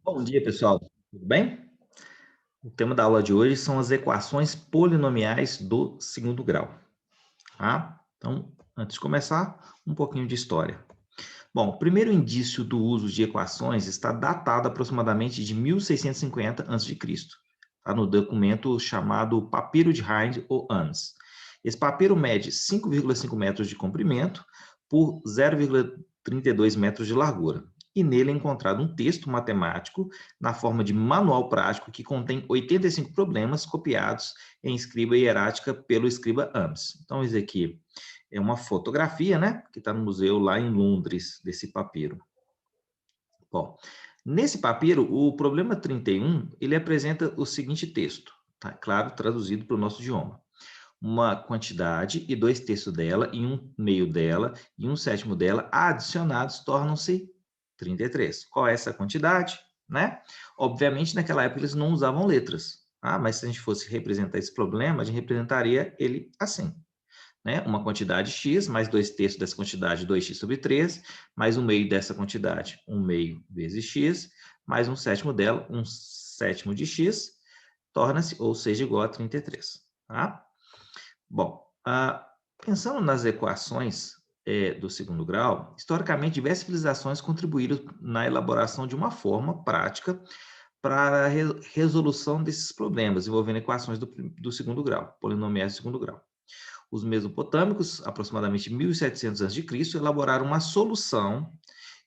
Bom dia, pessoal. Tudo bem? O tema da aula de hoje são as equações polinomiais do segundo grau, tá? Então, antes de começar, um pouquinho de história. Bom, o primeiro indício do uso de equações está datado aproximadamente de 1650 a.C., tá? No documento chamado Papiro de Hind ou Ans. Esse papiro mede 5,5 metros de comprimento por 0,32 metros de largura. E nele é encontrado um texto matemático na forma de manual prático que contém 85 problemas copiados em escriba hierática pelo escriba Ans. Então, isso aqui é uma fotografia, né, que está no museu lá em Londres, desse papiro. Bom, nesse papiro, o problema 31, ele apresenta o seguinte texto, tá? Claro, traduzido para o nosso idioma. Uma quantidade e 2/3 dela, e 1/2 dela, e 1/7 dela, adicionados, tornam-se 33. Qual é essa quantidade? Né? Obviamente, naquela época, eles não usavam letras, tá? Mas se a gente fosse representar esse problema, a gente representaria ele assim, né? Uma quantidade x, mais 2/3 dessa quantidade, 2x sobre 3, mais 1/2 dessa quantidade, 1/2 vezes x, mais 1/7 dela, 1/7 de x, torna-se, ou seja, igual a 33. Tá? Bom, pensando nas equações do segundo grau, historicamente, diversas civilizações contribuíram na elaboração de uma forma prática para a resolução desses problemas, envolvendo equações do segundo grau, polinomiais do segundo grau. Os mesopotâmicos, aproximadamente 1700 a.C., elaboraram uma solução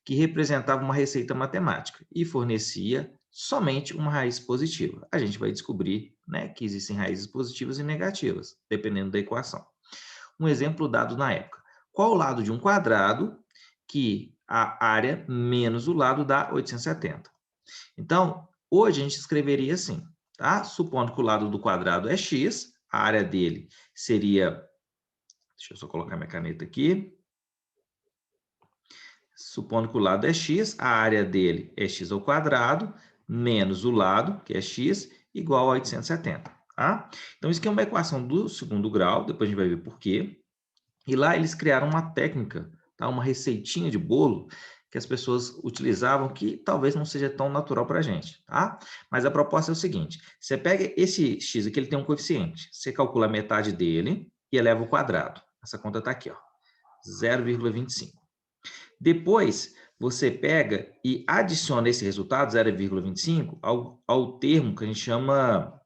que representava uma receita matemática e fornecia somente uma raiz positiva. A gente vai descobrir, né, que existem raízes positivas e negativas, dependendo da equação. Um exemplo dado na época. Qual o lado de um quadrado que a área menos o lado dá 870? Então, hoje a gente escreveria assim, tá? Supondo que o lado do quadrado é x, a área dele seria. Deixa eu só colocar minha caneta aqui. Supondo que o lado é x, a área dele é x ao quadrado, menos o lado, que é x, igual a 870. Tá? Então, isso aqui é uma equação do segundo grau, depois a gente vai ver por quê. E lá eles criaram uma técnica, tá? Uma receitinha de bolo que as pessoas utilizavam que talvez não seja tão natural para a gente. Tá? Mas a proposta é o seguinte, você pega esse x aqui, ele tem um coeficiente, você calcula a metade dele e eleva ao quadrado. Essa conta está aqui, ó, 0,25. Depois, você pega e adiciona esse resultado, 0,25, ao termo que a gente chama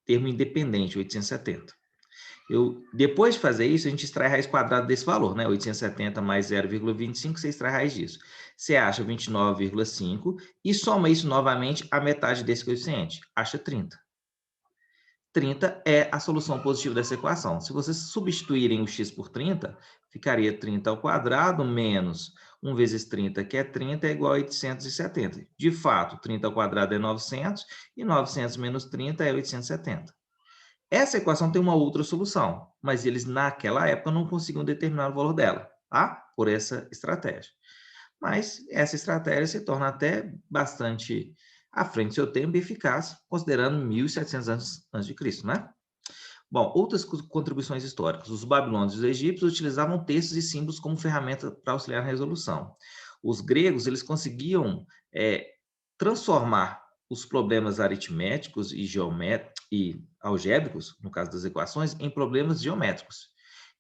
termo independente, 870. Depois de fazer isso, a gente extrai a raiz quadrada desse valor, né? 870 mais 0,25, você extrai a raiz disso. Você acha 29,5 e soma isso novamente à metade desse coeficiente. Acha 30. 30 é a solução positiva dessa equação. Se vocês substituírem o x por 30, ficaria 30 ao quadrado menos 1 vezes 30, que é 30, é igual a 870. De fato, 30 ao quadrado é 900, e 900 menos 30 é 870. Essa equação tem uma outra solução, mas eles, naquela época, não conseguiam determinar o valor dela, tá? Por essa estratégia. Mas essa estratégia se torna até bastante à frente do seu tempo e eficaz, considerando 1700 anos antes de Cristo, né? Bom, outras contribuições históricas. Os babilônios e os egípcios utilizavam textos e símbolos como ferramenta para auxiliar na resolução. Os gregos, eles conseguiam transformar os problemas aritméticos e algébricos, no caso das equações, em problemas geométricos.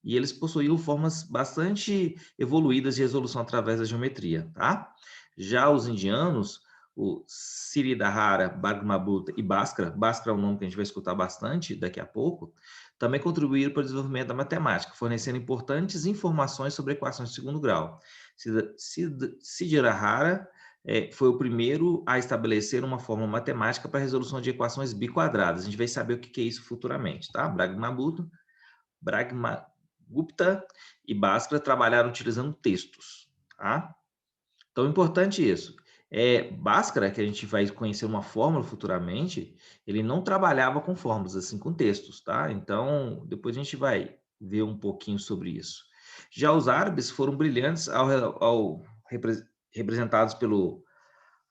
E eles possuíam formas bastante evoluídas de resolução através da geometria, tá? Já os indianos, o Siddhartha, Bhagbhata e Bhaskara é um nome que a gente vai escutar bastante daqui a pouco, também contribuíram para o desenvolvimento da matemática, fornecendo importantes informações sobre equações de segundo grau. Siddhartha foi o primeiro a estabelecer uma fórmula matemática para a resolução de equações biquadradas. A gente vai saber o que é isso futuramente, tá? Brahmagupta e Bhaskara trabalharam utilizando textos, tá? Então, importante isso. Bhaskara, que a gente vai conhecer uma fórmula futuramente, ele não trabalhava com fórmulas, assim, com textos, tá? Então, depois a gente vai ver um pouquinho sobre isso. Já os árabes foram brilhantes representados pelo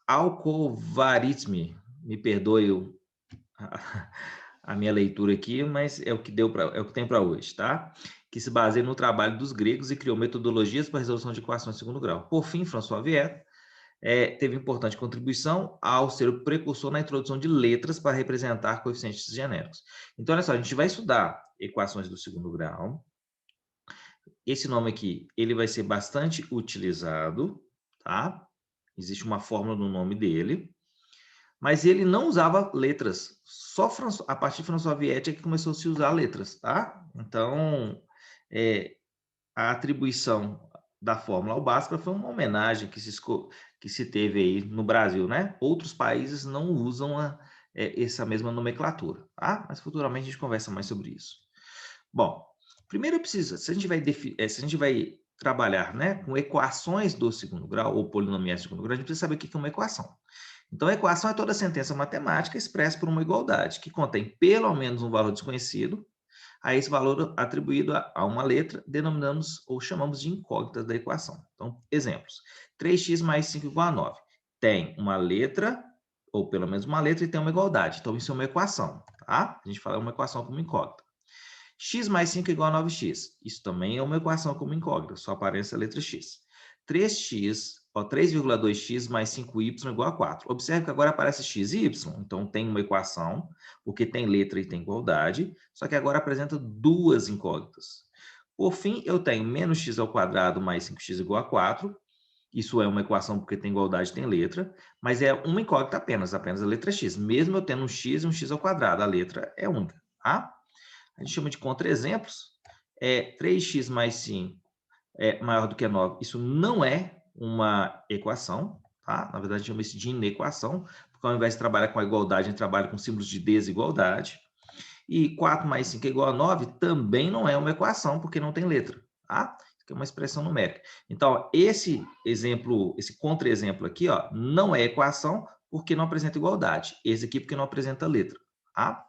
Alcovarisme. Me perdoe a minha leitura aqui, mas é o que é o que tem para hoje, tá? Que se baseia no trabalho dos gregos e criou metodologias para a resolução de equações de segundo grau. Por fim, François Viet teve importante contribuição ao ser o precursor na introdução de letras para representar coeficientes genéricos. Então, olha só, a gente vai estudar equações do segundo grau. Esse nome aqui, ele vai ser bastante utilizado, tá? Existe uma fórmula no nome dele, mas ele não usava letras. Só a partir de François Viète é que começou a se usar letras, tá? Então, a atribuição da fórmula ao Bhaskara foi uma homenagem que se teve aí no Brasil, né? Outros países não usam essa mesma nomenclatura, tá? Mas futuramente a gente conversa mais sobre isso. Bom, primeiro precisa, se a gente vai trabalhar, né, com equações do segundo grau ou polinomiais do segundo grau, a gente precisa saber o que é uma equação. Então, a equação é toda sentença matemática expressa por uma igualdade, que contém pelo menos um valor desconhecido, a esse valor atribuído a uma letra, denominamos ou chamamos de incógnitas da equação. Então, exemplos. 3x mais 5 igual a 9. Tem uma letra, ou pelo menos uma letra, e tem uma igualdade. Então, isso é uma equação, tá? A gente fala uma equação como incógnita. X mais 5 igual a 9x. Isso também é uma equação como incógnita, só aparece a letra x. 3,2x mais 5y igual a 4. Observe que agora aparece x e y, então tem uma equação, porque tem letra e tem igualdade, só que agora apresenta duas incógnitas. Por fim, eu tenho menos x ao quadrado mais 5x igual a 4. Isso é uma equação porque tem igualdade e tem letra, mas é uma incógnita apenas a letra x. Mesmo eu tendo um x e um x ao quadrado, a letra é única, tá? A gente chama de contra-exemplos. 3x mais 5 é maior do que 9. Isso não é uma equação, tá? Na verdade, a gente chama isso de inequação, porque ao invés de trabalhar com a igualdade, a gente trabalha com símbolos de desigualdade. E 4 mais 5 é igual a 9 também não é uma equação, porque não tem letra, tá? Isso é uma expressão numérica. Então, esse exemplo, esse contra-exemplo aqui, ó, não é equação porque não apresenta igualdade. Esse aqui porque não apresenta letra, tá?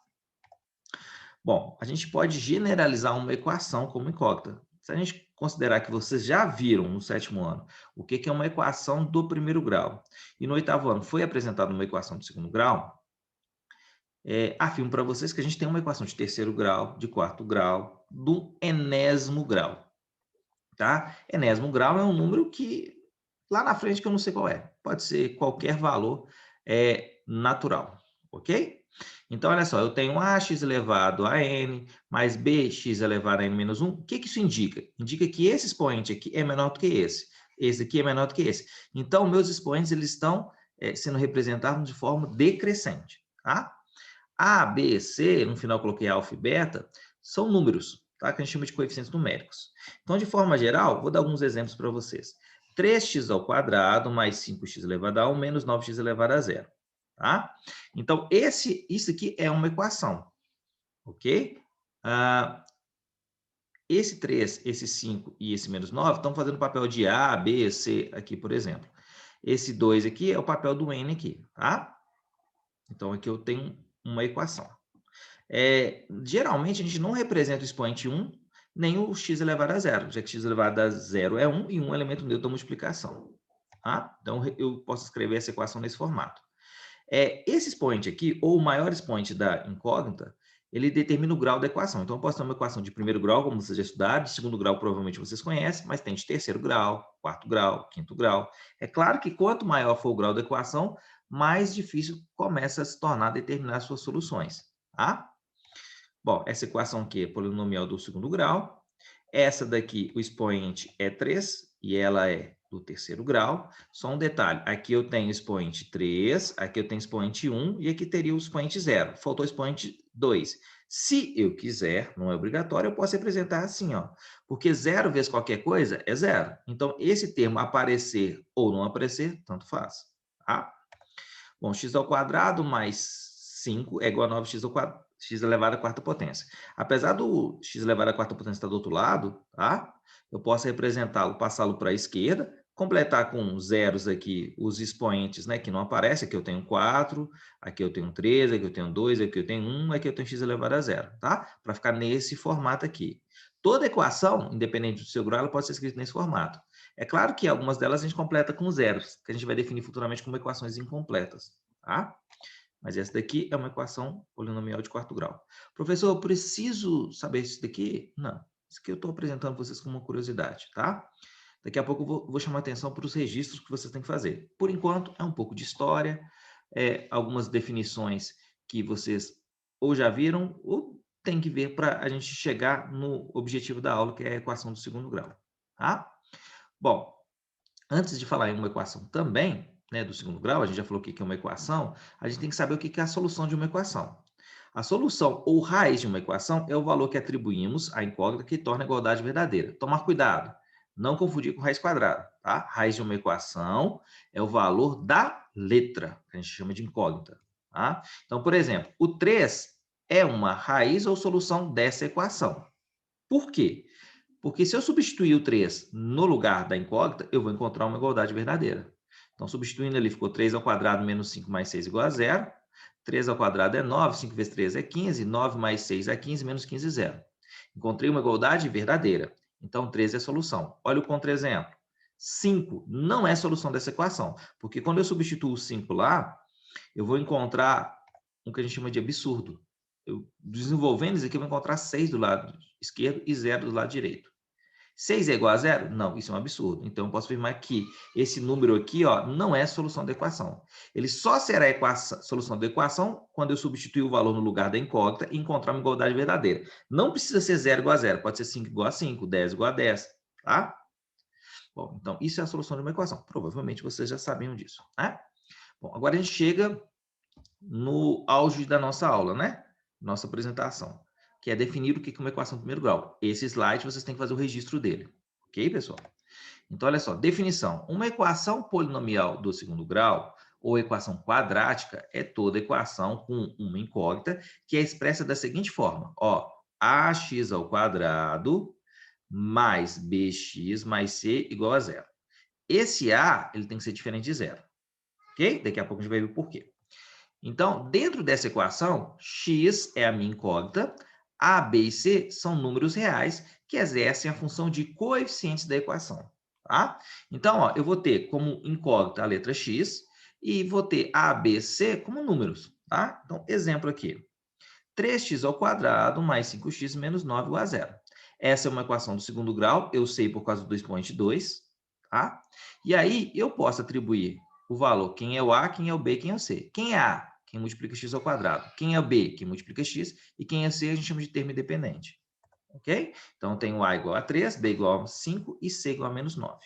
Bom, a gente pode generalizar uma equação como incógnita. Se a gente considerar que vocês já viram no sétimo ano o que é uma equação do primeiro grau, e no oitavo ano foi apresentada uma equação do segundo grau, afirmo para vocês que a gente tem uma equação de terceiro grau, de quarto grau, do enésimo grau. Tá? Enésimo grau é um número que, lá na frente, que eu não sei qual é. Pode ser qualquer valor natural, ok? Então, olha só, eu tenho ax elevado a n, mais bx elevado a n menos 1. O que isso indica? Indica que esse expoente aqui é menor do que esse. Esse aqui é menor do que esse. Então, meus expoentes eles estão sendo representados de forma decrescente. Tá? A, B, C, no final coloquei alfa e beta, são números, tá? Que a gente chama de coeficientes numéricos. Então, de forma geral, vou dar alguns exemplos para vocês. 3x ao quadrado mais 5x elevado a 1 menos 9x elevado a 0. Tá? Então, isso aqui é uma equação, ok? Esse 3, esse 5 e esse menos 9 estão fazendo o papel de A, B, C aqui, por exemplo. Esse 2 aqui é o papel do N aqui, tá? Então, aqui eu tenho uma equação. Geralmente, a gente não representa o expoente 1, nem o x elevado a 0, já que x elevado a 0 é 1 e 1 é elemento neutro da multiplicação. Tá? Então, eu posso escrever essa equação nesse formato. Esse expoente aqui, ou o maior expoente da incógnita, ele determina o grau da equação. Então, eu posso ter uma equação de primeiro grau, como vocês já estudaram, de segundo grau provavelmente vocês conhecem, mas tem de terceiro grau, quarto grau, quinto grau. É claro que quanto maior for o grau da equação, mais difícil começa a se tornar determinar suas soluções. Tá? Bom, essa equação aqui é polinomial do segundo grau. Essa daqui, o expoente é 3, e ela é do terceiro grau. Só um detalhe, aqui eu tenho expoente 3, aqui eu tenho expoente 1, e aqui teria o expoente 0. Faltou o expoente 2. Se eu quiser, não é obrigatório, eu posso representar assim, ó. Porque 0 vezes qualquer coisa é 0. Então, esse termo aparecer ou não aparecer, tanto faz. Tá? Bom, x ao quadrado mais 5 é igual a 9x ao quadrado, x elevado à quarta potência. Apesar do x elevado à quarta potência estar do outro lado, tá? Eu posso representá-lo, passá-lo para a esquerda, completar com zeros aqui os expoentes, né, que não aparecem. Aqui eu tenho 4, aqui eu tenho 3, aqui eu tenho 2, aqui eu tenho 1, aqui eu tenho x elevado a 0, tá? Para ficar nesse formato aqui. Toda equação, independente do seu grau, ela pode ser escrita nesse formato. É claro que algumas delas a gente completa com zeros, que a gente vai definir futuramente como equações incompletas, tá? Mas essa daqui é uma equação polinomial de quarto grau. Professor, eu preciso saber isso daqui? Não. Isso aqui eu estou apresentando para vocês como uma curiosidade, tá? Daqui a pouco eu vou chamar atenção para os registros que vocês têm que fazer. Por enquanto, é um pouco de história, algumas definições que vocês ou já viram ou tem que ver para a gente chegar no objetivo da aula, que é a equação do segundo grau. Tá? Bom, antes de falar em uma equação também, né, do segundo grau, a gente já falou o que é uma equação, a gente tem que saber o que é a solução de uma equação. A solução ou raiz de uma equação é o valor que atribuímos à incógnita que torna a igualdade verdadeira. Tomar cuidado, não confundir com raiz quadrada, tá? Raiz de uma equação é o valor da letra, que a gente chama de incógnita, tá? Então, por exemplo, o 3 é uma raiz ou solução dessa equação. Por quê? Porque se eu substituir o 3 no lugar da incógnita, eu vou encontrar uma igualdade verdadeira. Então, substituindo ali, ficou 3 ao quadrado menos 5 mais 6 igual a 0. 3 ao quadrado é 9, 5 vezes 3 é 15, 9 mais 6 é 15, menos 15 é 0. Encontrei uma igualdade verdadeira. Então, 13 é a solução. Olha o contra-exemplo. 5 não é a solução dessa equação, porque quando eu substituo o 5 lá, eu vou encontrar o que a gente chama de absurdo. Eu, desenvolvendo isso aqui, eu vou encontrar 6 do lado esquerdo e 0 do lado direito. 6 é igual a 0? Não, isso é um absurdo. Então, eu posso afirmar que esse número aqui, ó, não é a solução da equação. Ele só será a solução da equação quando eu substituir o valor no lugar da incógnita e encontrar uma igualdade verdadeira. Não precisa ser 0 igual a 0, pode ser 5 igual a 5, 10 igual a 10, tá? Bom, então, isso é a solução de uma equação. Provavelmente vocês já sabiam disso, né? Bom, agora a gente chega no auge da nossa aula, né? Nossa apresentação, que é definir o que é uma equação de primeiro grau. Esse slide vocês têm que fazer o registro dele. Ok, pessoal? Então, olha só, definição. Uma equação polinomial do segundo grau, ou equação quadrática, é toda equação com uma incógnita que é expressa da seguinte forma. Ó, ax ao quadrado mais bx mais c igual a 0. Esse a ele tem que ser diferente de 0. Ok? Daqui a pouco a gente vai ver o porquê. Então, dentro dessa equação, x é a minha incógnita, a, b e c são números reais que exercem a função de coeficientes da equação. Tá? Então, ó, eu vou ter como incógnita a letra x e vou ter a, b, c como números. Tá? Então, exemplo aqui. 3x ao quadrado mais 5x menos 9 igual a 0. Essa é uma equação do segundo grau, eu sei por causa do expoente 2. Tá? E aí, eu posso atribuir o valor, quem é o A, quem é o B, quem é o C. Quem é A? Quem multiplica x ao quadrado. Quem é o B? Quem multiplica x. E quem é C, a gente chama de termo independente. Ok? Então, eu tenho A igual a 3, B igual a 5 e C igual a menos 9.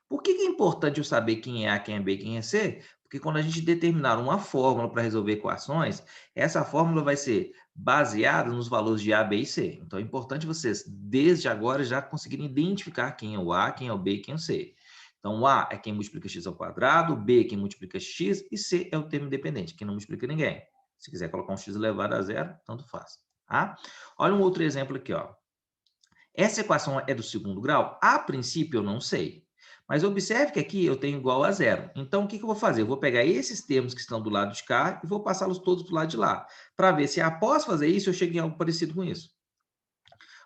Por que é importante eu saber quem é A, quem é B, quem é C? Porque quando a gente determinar uma fórmula para resolver equações, essa fórmula vai ser baseada nos valores de A, B e C. Então, é importante vocês, desde agora, já conseguirem identificar quem é o A, quem é o B e quem é o C. Então, o A é quem multiplica x ao quadrado, B é quem multiplica x e C é o termo independente, quem não multiplica ninguém. Se quiser colocar um x elevado a 0, tanto faz. Tá? Olha um outro exemplo aqui. Ó. Essa equação é do segundo grau? A princípio, eu não sei. Mas observe que aqui eu tenho igual a 0. Então, o que eu vou fazer? Eu vou pegar esses termos que estão do lado de cá e vou passá-los todos do lado de lá, para ver se após fazer isso eu chego em algo parecido com isso.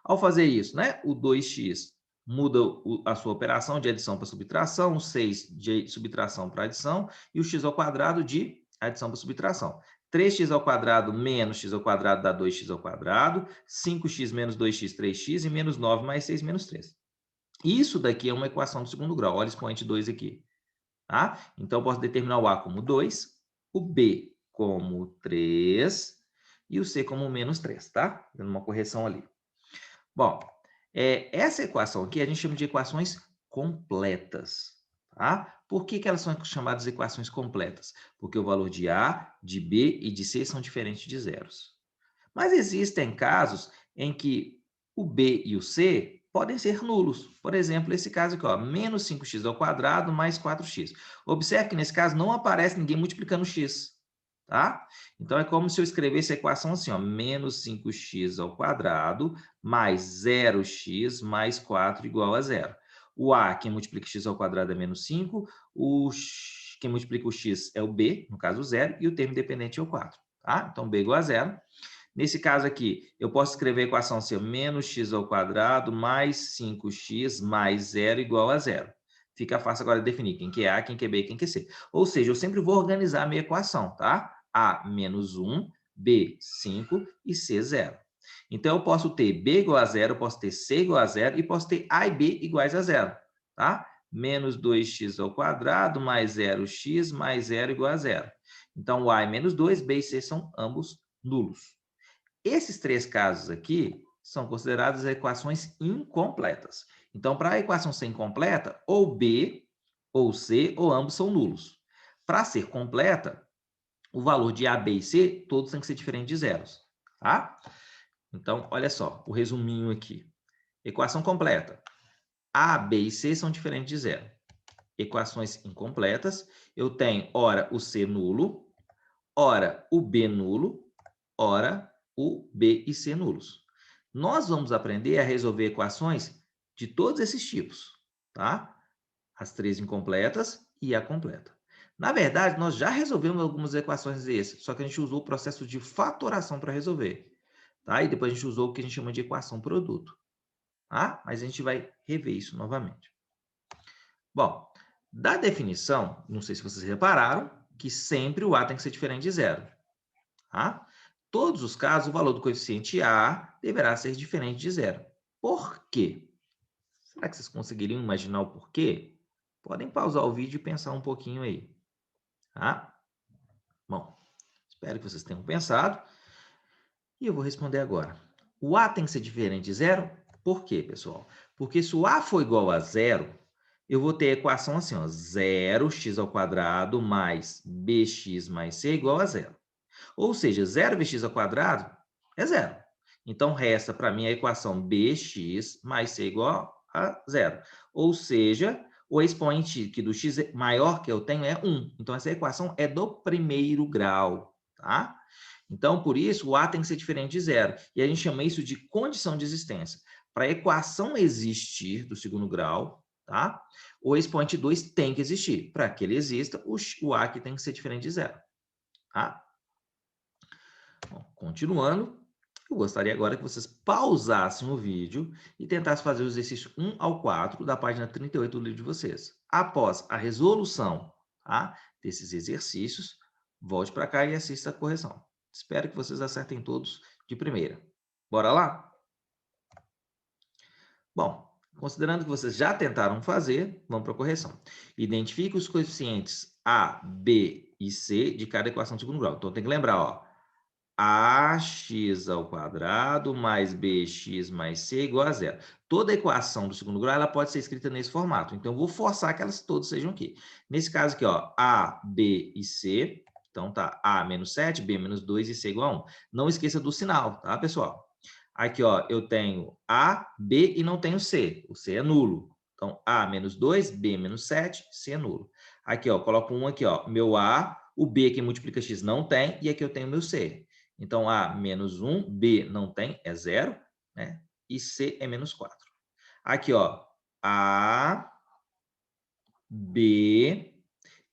Ao fazer isso, né, o 2x muda a sua operação de adição para subtração, o 6 de subtração para adição e o x ao quadrado de adição para subtração. 3x ao quadrado menos x ao quadrado dá 2x ao quadrado, 5x menos 2x, 3x e menos 9 mais 6 menos 3. Isso daqui é uma equação do segundo grau. Olha o expoente 2 aqui. Tá? Então, eu posso determinar o A como 2, o B como 3 e o C como menos 3, tá? Dando uma correção ali. Bom, essa equação aqui a gente chama de equações completas. Tá? Por que elas são chamadas equações completas? Porque o valor de A, de B e de C são diferentes de zeros. Mas existem casos em que o B e o C podem ser nulos. Por exemplo, esse caso aqui, ó, menos 5x ao quadrado mais 4x. Observe que nesse caso não aparece ninguém multiplicando x. Tá? Então, é como se eu escrevesse a equação assim, ó, menos 5x ao quadrado mais 0x mais 4 igual a 0. O A, quem multiplica x ao quadrado é menos 5, quem multiplica o x é o B, no caso 0, e o termo independente é o 4. Tá? Então, B igual a 0. Nesse caso aqui, eu posso escrever a equação assim, menos x ao quadrado mais 5x mais 0 igual a 0. Fica fácil agora definir quem que é A, quem que é B e quem que é C. Ou seja, eu sempre vou organizar a minha equação, tá? A menos 1, B 5 e C 0. Então, eu posso ter B igual a 0, eu posso ter C igual a 0 e posso ter A e B iguais a 0. tá? Menos 2x ao quadrado mais 0x mais 0 igual a 0. Então, a é menos 2, b e c são ambos nulos. Esses três casos aqui são consideradas equações incompletas. Então, para a equação ser incompleta, ou b, ou c, ou ambos são nulos. Para ser completa, o valor de a, b e c, todos têm que ser diferentes de zeros, tá? Então, olha só, o resuminho aqui. Equação completa. A, b e c são diferentes de zero. Equações incompletas, eu tenho, ora, o c nulo, ora, o b nulo, ora, o b e c nulos. Nós vamos aprender a resolver equações de todos esses tipos, tá? As três incompletas e a completa. Na verdade, nós já resolvemos algumas equações dessas, só que a gente usou o processo de fatoração para resolver, tá? E depois a gente usou o que a gente chama de equação produto, tá? Mas a gente vai rever isso novamente. Bom, da definição, não sei se vocês repararam, que sempre o a tem que ser diferente de zero, tá? Todos os casos, o valor do coeficiente a deverá ser diferente de zero. Por quê? Será que vocês conseguiriam imaginar o porquê? Podem pausar o vídeo e pensar um pouquinho aí. Tá? Bom, espero que vocês tenham pensado. E eu vou responder agora. O a tem que ser diferente de zero? Por quê, pessoal? Porque se o a for igual a zero, eu vou ter a equação assim, ó, 0x ao quadrado mais bx mais c igual a zero. Ou seja, 0 vezes x ao quadrado é zero. Então, resta para mim a equação bx mais c igual a zero. Ou seja, o expoente que do x maior que eu tenho é 1. Então, essa equação é do primeiro grau, tá? Então, por isso, o a tem que ser diferente de zero. E a gente chama isso de condição de existência. Para a equação existir do segundo grau, tá? O expoente 2 tem que existir. Para que ele exista, o a aqui tem que ser diferente de zero, tá? Bom, continuando, eu gostaria agora que vocês pausassem o vídeo e tentassem fazer o exercício 1 ao 4 da página 38 do livro de vocês. Após a resolução, tá, desses exercícios, volte para cá e assista a correção. Espero que vocês acertem todos de primeira. Bora lá? Bom, considerando que vocês já tentaram fazer, vamos para a correção. Identifique os coeficientes a, b e c de cada equação de segundo grau. Então, tem que lembrar, ó, ax ao quadrado mais bx mais c igual a zero. Toda equação do segundo grau ela pode ser escrita nesse formato. Então, eu vou forçar que elas todas sejam aqui. Nesse caso aqui, ó, a, b e c. Então, tá a menos 7, b menos 2 e c igual a 1. Não esqueça do sinal, tá, pessoal? Aqui, ó, eu tenho a, b e não tenho c. O c é nulo. Então, a menos 2, b menos 7, c é nulo. Aqui, ó, coloco um aqui, ó, meu a, o b que multiplica x não tem, e aqui eu tenho meu c. Então, A menos 1, B não tem, é 0, né? E C é menos 4. Aqui, ó, A, B,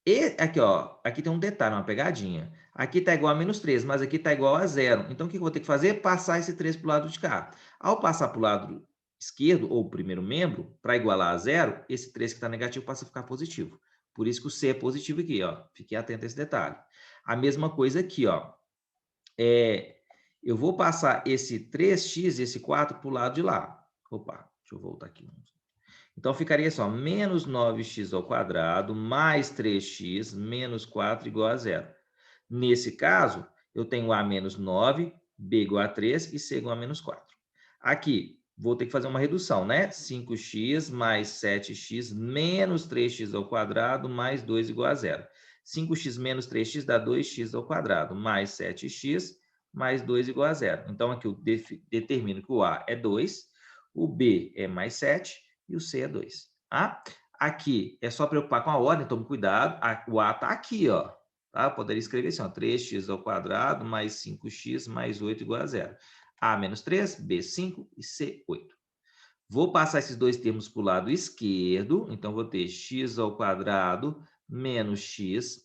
e aqui, ó, aqui tem um detalhe, uma pegadinha. Aqui está igual a menos 3, mas aqui está igual a 0. Então, o que eu vou ter que fazer? Passar esse 3 para o lado de cá. Ao passar para o lado esquerdo, ou o primeiro membro, para igualar a 0, esse 3 que está negativo passa a ficar positivo. Por isso que o C é positivo aqui, ó. Fique atento a esse detalhe. A mesma coisa aqui, ó. Eu vou passar esse 3x e esse 4 para o lado de lá. Opa, deixa eu voltar aqui. Então, ficaria só menos 9x ao quadrado mais 3x menos 4 igual a zero. Nesse caso, eu tenho a menos 9, b igual a 3 e c igual a menos 4. Aqui, vou ter que fazer uma redução, né? 5x mais 7x menos 3x ao quadrado mais 2 igual a zero. 5x menos 3x dá 2x ao quadrado mais 7x mais 2 igual a zero. Então, aqui eu determino que o A é 2, o B é mais 7 e o C é 2. Tá? Aqui é só preocupar com a ordem, tome cuidado. O A está aqui, ó. Tá? Eu poderia escrever assim, ó, 3x ao quadrado mais 5x mais 8 igual a zero. A menos 3, B 5 e C 8. Vou passar esses dois termos para o lado esquerdo. Então, vou ter x ao quadrado menos x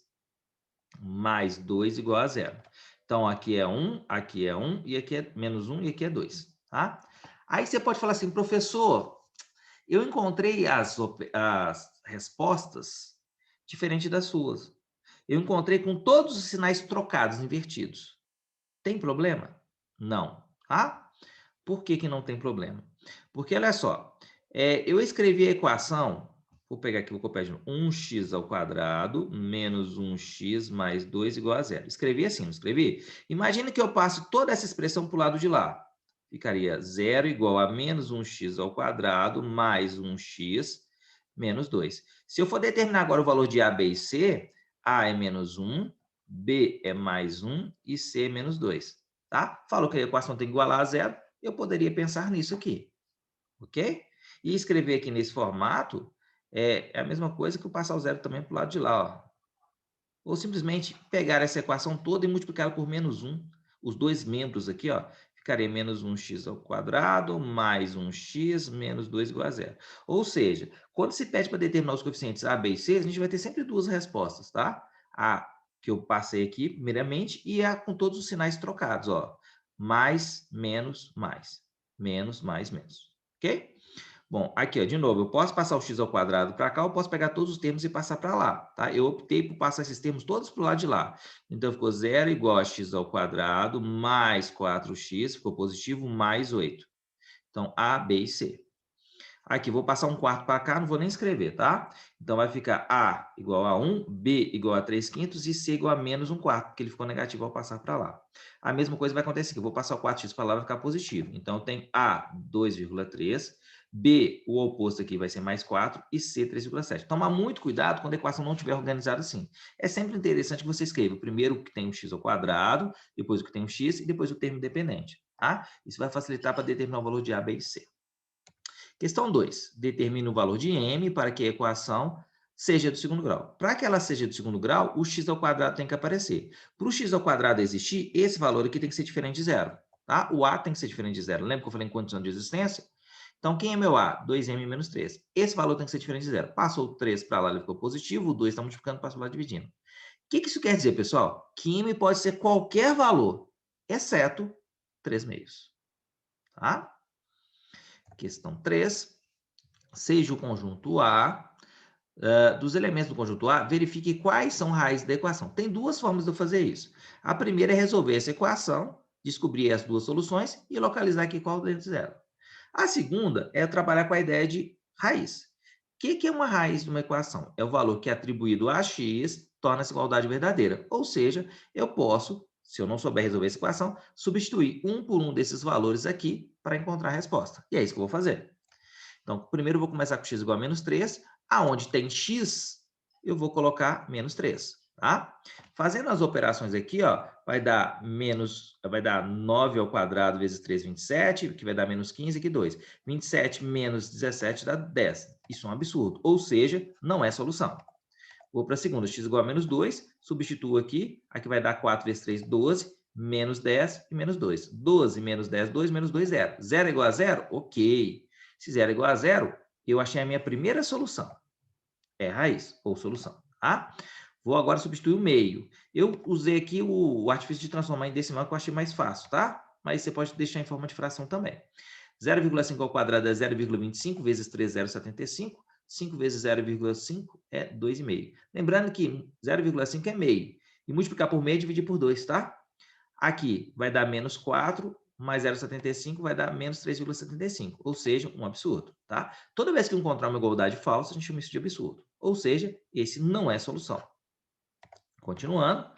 mais 2 igual a zero. Então, aqui é 1 e aqui é menos 1 e aqui é 2, tá? Aí você pode falar assim, professor, eu encontrei as respostas diferentes das suas. Eu encontrei com todos os sinais trocados, invertidos. Tem problema? Não, tá? Por que que não tem problema? Porque, olha só, eu escrevi a equação Vou pegar aqui, vou copiar de novo. 1x ao quadrado menos 1x mais 2 igual a zero. Escrevi assim, não escrevi? Imagina que eu passo toda essa expressão para o lado de lá. Ficaria zero igual a menos 1x ao quadrado mais 1x menos 2. Se eu for determinar agora o valor de A, B e C, A é menos 1, B é mais 1 e C é menos 2. Tá? Falou que a equação tem que igualar a zero, eu poderia pensar nisso aqui. Ok? E escrever aqui nesse formato é a mesma coisa que eu passar o zero também para o lado de lá. Ó. Ou simplesmente pegar essa equação toda e multiplicar por menos 1. Os dois membros aqui, ó, ficaria menos 1x ao quadrado mais 1x menos 2 igual a zero. Ou seja, quando se pede para determinar os coeficientes A, B e C, a gente vai ter sempre duas respostas, tá? A que eu passei aqui, primeiramente, e a com todos os sinais trocados, ó. Mais, menos, mais. Menos, mais, menos. Ok? Bom, aqui, ó, de novo, eu posso passar o x ao quadrado para cá, ou posso pegar todos os termos e passar para lá, tá? Eu optei por passar esses termos todos para o lado de lá. Então, ficou 0 igual a x ao quadrado mais 4x, ficou positivo, mais 8. Então, A, B e C. Aqui, vou passar um quarto para cá, não vou nem escrever, tá? Então, vai ficar A igual a 1, B igual a 3 quintos e C igual a menos 1 quarto, porque ele ficou negativo ao passar para lá. A mesma coisa vai acontecer aqui, eu vou passar o 4x para lá, vai ficar positivo. Então, eu tenho A, 2,3, B, o oposto aqui vai ser mais 4 e C, 3,7. Tomar muito cuidado quando a equação não estiver organizada assim. É sempre interessante que você escreva primeiro o que tem um x ao quadrado, depois o que tem um x e depois o termo independente, tá? Isso vai facilitar para determinar o valor de A, B e C. Questão 2. Determine o valor de m para que a equação seja do segundo grau. Para que ela seja do segundo grau, o x ao quadrado tem que aparecer. Para o x ao quadrado existir, esse valor aqui tem que ser diferente de zero. Tá? O a tem que ser diferente de zero. Lembra que eu falei em condição de existência? Então, quem é meu a? 2m menos 3. Esse valor tem que ser diferente de zero. Passou o 3 para lá, ele ficou positivo. O 2 está multiplicando, passou lá dividindo. O que isso quer dizer, pessoal? Que m pode ser qualquer valor, exceto 3 meios. Tá? Questão 3. Seja o conjunto A, dos elementos do conjunto A, verifique quais são raízes da equação. Tem duas formas de eu fazer isso. A primeira é resolver essa equação, descobrir as duas soluções e localizar aqui qual deles dela. A segunda é trabalhar com a ideia de raiz. O que é uma raiz de uma equação? É o valor que é atribuído a x torna essa igualdade verdadeira. Ou seja, eu posso, se eu não souber resolver essa equação, substituir um por um desses valores aqui para encontrar a resposta. E é isso que eu vou fazer. Então, primeiro eu vou começar com x igual a menos 3. Aonde tem x, eu vou colocar menos 3. Tá? Fazendo as operações aqui, ó, vai dar 9 ao quadrado vezes 3, 27, que vai dar menos 15, aqui 2. 27 menos 17 dá 10. Isso é um absurdo. Ou seja, não é solução. Vou para a segunda, x igual a menos 2, substituo aqui vai dar 4 vezes 3, 12, menos 10 e menos 2. 12 menos 10, 2, menos 2, 0. 0 igual a 0? Ok. Se 0 é igual a 0, eu achei a minha primeira solução. É raiz ou solução, tá? Vou agora substituir o meio. Eu usei aqui o artifício de transformar em decimal que eu achei mais fácil, tá? Mas você pode deixar em forma de fração também. 0,5 ao quadrado é 0,25 vezes 3, 0,75. 5 vezes 0,5 é 2,5. Lembrando que 0,5 é meio. E multiplicar por meio é dividir por 2, tá? Aqui vai dar menos 4, mais 0,75 vai dar menos 3,75, ou seja, um absurdo, tá? Toda vez que encontrar uma igualdade falsa, a gente chama isso de absurdo. Ou seja, esse não é solução. Continuando.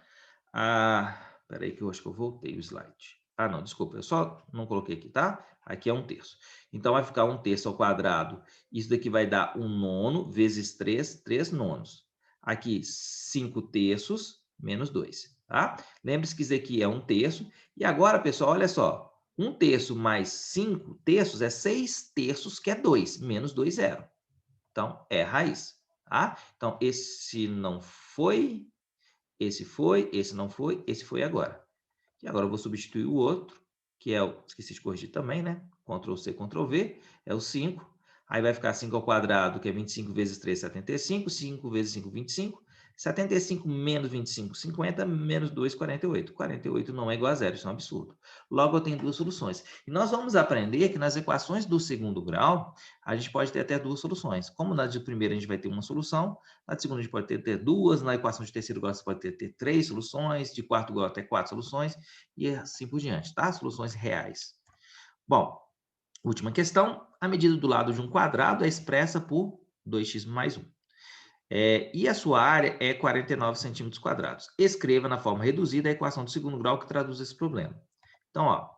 Peraí que eu acho que eu voltei o slide. Não, desculpa, eu só não coloquei aqui, tá? Aqui é 1/3. Então, vai ficar 1/3 ao quadrado. Isso daqui vai dar 1 nono vezes 3, 3 nonos. Aqui, 5/3 menos 2, tá? Lembre-se que isso aqui é 1/3. E agora, pessoal, olha só. 1/3 mais 5/3 é 6/3, que é 2. Menos 2, 0. Então, é raiz, tá? Então, esse não foi, esse foi, esse não foi, esse foi agora. E agora eu vou substituir o outro, que é o... Esqueci de corrigir também, né? Ctrl C, Ctrl V, é o 5. Aí vai ficar 5 ao quadrado, que é 25 vezes 3, 75. 5 vezes 5, 25. 75 menos 25, 50. Menos 2, 48. 48 não é igual a zero, isso é um absurdo. Logo, eu tenho duas soluções. E nós vamos aprender que nas equações do segundo grau, a gente pode ter até duas soluções. Como na de primeira a gente vai ter uma solução, na de segunda a gente pode ter duas, na equação de terceiro grau você pode ter 3 soluções, de quarto grau até 4 soluções, e assim por diante, tá? Soluções reais. Bom, última questão. A medida do lado de um quadrado é expressa por 2x mais 1. E a sua área é 49 centímetros quadrados. Escreva na forma reduzida a equação do segundo grau que traduz esse problema. Então, ó,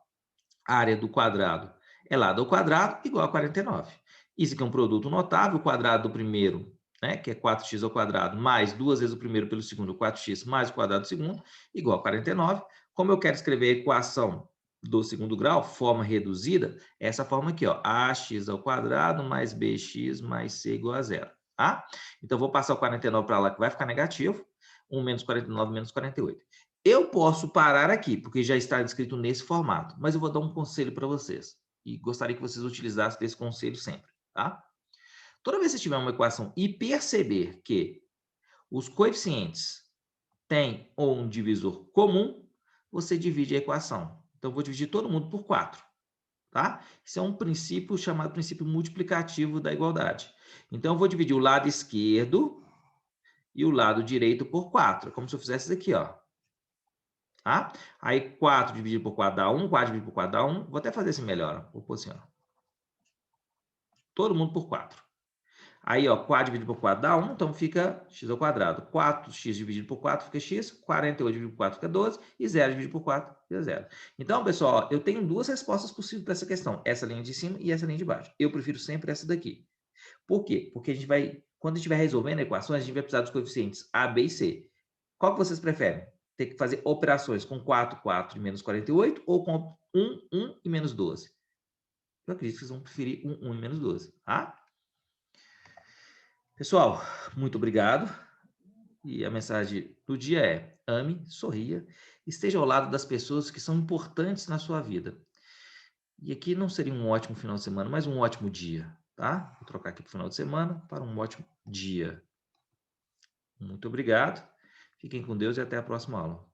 a área do quadrado é lado ao quadrado igual a 49. Isso aqui é um produto notável, o quadrado do primeiro, né, que é 4x ao quadrado, mais 2 vezes o primeiro pelo segundo, 4x mais o quadrado do segundo, igual a 49. Como eu quero escrever a equação do segundo grau, forma reduzida, é essa forma aqui, ó, ax ao quadrado mais bx mais c igual a 0. Tá? Então, vou passar o 49 para lá, que vai ficar negativo. 1 menos 49 menos 48. Eu posso parar aqui, porque já está escrito nesse formato, mas eu vou dar um conselho para vocês. E gostaria que vocês utilizassem desse conselho sempre, tá? Toda vez que você tiver uma equação e perceber que os coeficientes têm um divisor comum, você divide a equação. Então, eu vou dividir todo mundo por 4. Tá? Isso é um princípio chamado princípio multiplicativo da igualdade. Então, eu vou dividir o lado esquerdo e o lado direito por 4. Como se eu fizesse isso aqui, ó. Tá? Aí, 4 dividido por 4 dá 1, 4 dividido por 4 dá 1. Vou até fazer assim melhor. Ó. Vou pôr assim, ó. Todo mundo por 4. Aí, ó, 4 dividido por 4 dá 1, então fica x ao quadrado. 4x dividido por 4 fica x, 48 dividido por 4 fica 12, e 0 dividido por 4 fica 0. Então, pessoal, ó, eu tenho duas respostas possíveis para essa questão. Essa linha de cima e essa linha de baixo. Eu prefiro sempre essa daqui. Por quê? Porque a gente vai, quando a gente estiver resolvendo equações, a gente vai precisar dos coeficientes A, B e C. Qual que vocês preferem? Ter que fazer operações com 4, 4 e menos 48 ou com 1, 1 e menos 12? Eu acredito que vocês vão preferir 1, 1 e menos 12, tá? Pessoal, muito obrigado. E a mensagem do dia é: ame, sorria, esteja ao lado das pessoas que são importantes na sua vida. E aqui não seria um ótimo final de semana, mas um ótimo dia, tá? Vou trocar aqui para o final de semana para um ótimo dia. Muito obrigado. Fiquem com Deus e até a próxima aula.